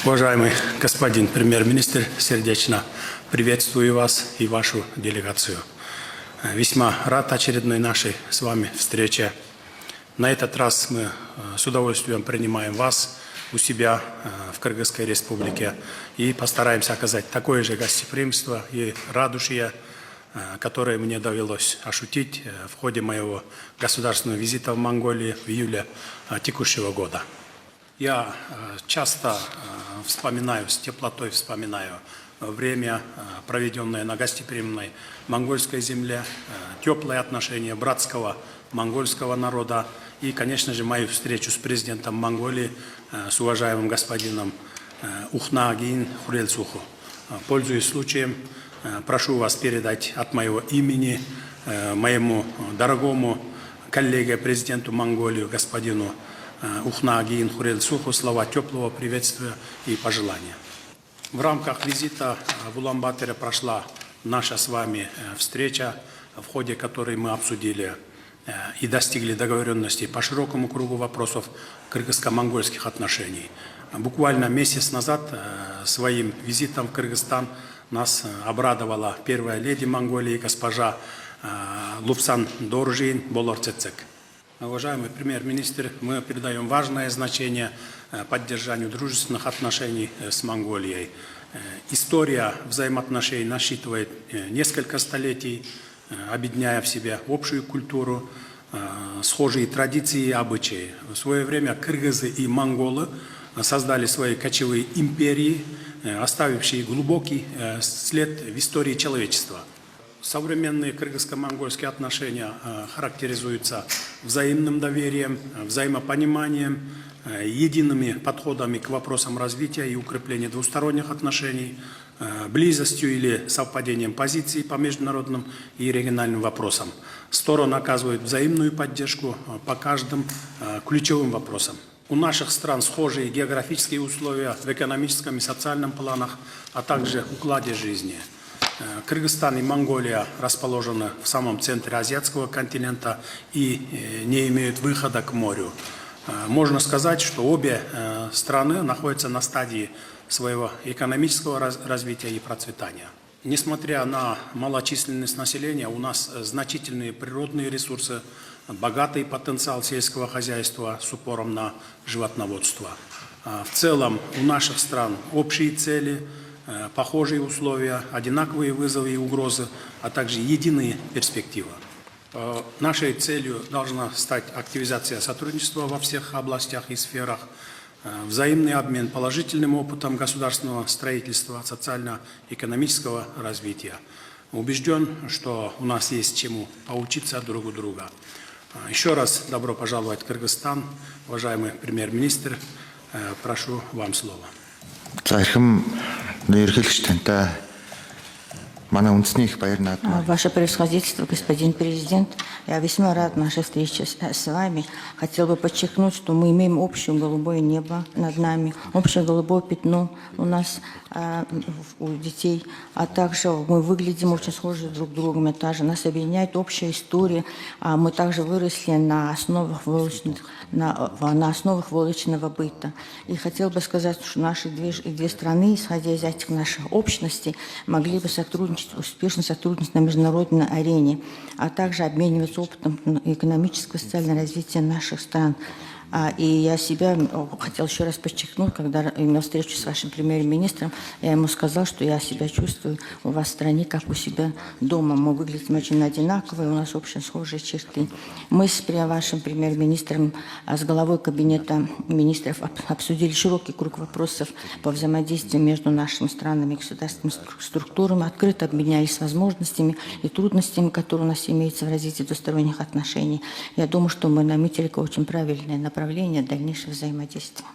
Уважаемый господин премьер-министр, сердечно приветствую вас и вашу делегацию. Весьма рад очередной нашей с вами встрече. На этот раз мы с удовольствием принимаем вас у себя в Кыргызской республике и постараемся оказать такое же гостеприимство и радушие, которое мне довелось ощутить в ходе моего государственного визита в Монголию в июле текущего года. Я часто с теплотой вспоминаю время, проведенное на гостеприимной монгольской земле, теплые отношения братского монгольского народа и, конечно же, мою встречу с президентом Монголии, с уважаемым господином Ухнаагин Хурэлсуху. Пользуясь случаем, прошу вас передать от моего имени моему дорогому коллеге, президенту Монголии, господину Ухнаагин Хурэлсуху, слова теплого приветствия и пожелания. В рамках визита в Улан-Баторе прошла наша с вами встреча, в ходе которой мы обсудили и достигли договоренности по широкому кругу вопросов кыргызско-монгольских отношений. Буквально месяц назад своим визитом в Кыргызстан нас обрадовала первая леди Монголии, госпожа Лупсан Доржин Болорцецек. Уважаемый премьер-министр, мы придаем важное значение поддержанию дружественных отношений с Монголией. История взаимоотношений насчитывает несколько столетий, объединяя в себе общую культуру, схожие традиции и обычаи. В свое время кыргызы и монголы создали свои кочевые империи, оставившие глубокий след в истории человечества. Современные кыргызско-монгольские отношения характеризуются взаимным доверием, взаимопониманием, едиными подходами к вопросам развития и укрепления двусторонних отношений, близостью или совпадением позиций по международным и региональным вопросам. Стороны оказывают взаимную поддержку по каждым ключевым вопросам. У наших стран схожие географические условия в экономическом и социальном планах, а также укладе жизни. Кыргызстан и Монголия расположены в самом центре азиатского континента и не имеют выхода к морю. Можно сказать, что обе страны находятся на стадии своего экономического развития и процветания. Несмотря на малочисленность населения, у нас значительные природные ресурсы, богатый потенциал сельского хозяйства с упором на животноводство. В целом у наших стран общие цели, похожие условия, одинаковые вызовы и угрозы, а также единые перспективы. Нашей целью должна стать активизация сотрудничества во всех областях и сферах, взаимный обмен положительным опытом государственного строительства, социально-экономического развития. Убежден, что у нас есть чему поучиться друг у друга. Еще раз добро пожаловать в Кыргызстан, уважаемый премьер-министр. Прошу вам слово. Ваше превосходительство, господин президент, я весьма рад нашей встрече с вами. Хотел бы подчеркнуть, что мы имеем общее голубое небо над нами, общее голубое пятно у нас, у детей, а также мы выглядим очень схожи друг с другом, и также нас объединяет общая история. Мы также выросли на основах волочного быта. И хотел бы сказать, что наши две страны, исходя из этих наших общностей, могли бы успешно сотрудничать на международной арене, а также обмениваться опытом экономического и социального развития наших стран. И я хотел еще раз подчеркнуть, когда имел встречу с вашим премьер-министром, я ему сказал, что я себя чувствую у вас в стране, как у себя дома. Мы выглядим очень одинаковые, у нас очень схожие черты. Мы с вашим премьер-министром, с главой кабинета министров обсудили широкий круг вопросов по взаимодействию между нашими странами и государственными структурами, открыто обменялись возможностями и трудностями, которые у нас имеются в развитии двусторонних отношений. Я думаю, что мы наметили очень правильное направление дальнейшего взаимодействия.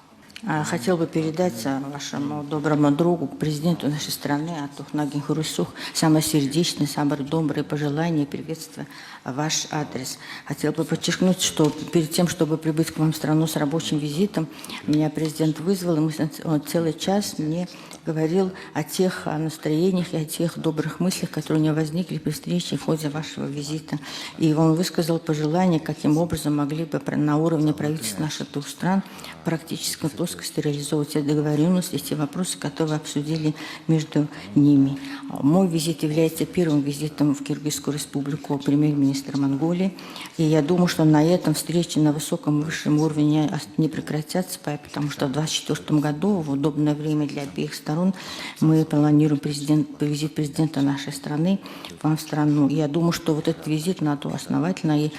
Хотел бы передать вашему доброму другу, президенту нашей страны, Ухнаагин Хурэлсуху, самое сердечное, самые добрые пожелания и приветствия в ваш адрес. Хотел бы подчеркнуть, что перед тем, чтобы прибыть к вам в страну с рабочим визитом, меня президент вызвал, и он целый час мне говорил о тех настроениях и о тех добрых мыслях, которые у него возникли при встрече в ходе вашего визита. И он высказал пожелание, каким образом могли бы на уровне правительств наших двух стран практически способом плоскости реализовывать те договоренности, те вопросы, которые обсудили между ними. Мой визит является первым визитом в Киргизскую республику премьер-министра Монголии. И я думаю, что на этом встречи на высоком и высшем уровне не прекратятся, потому что в 2024 году, в удобное время для обеих сторон, мы планируем визит президента нашей страны вам в страну. Я думаю, что вот этот визит надо основательно и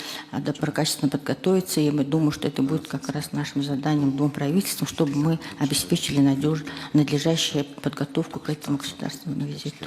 качественно подготовиться, и мы думаем, что это будет как раз нашим заданием двум правительствам, чтобы мы обеспечили надлежащую подготовку к этому государственному визиту.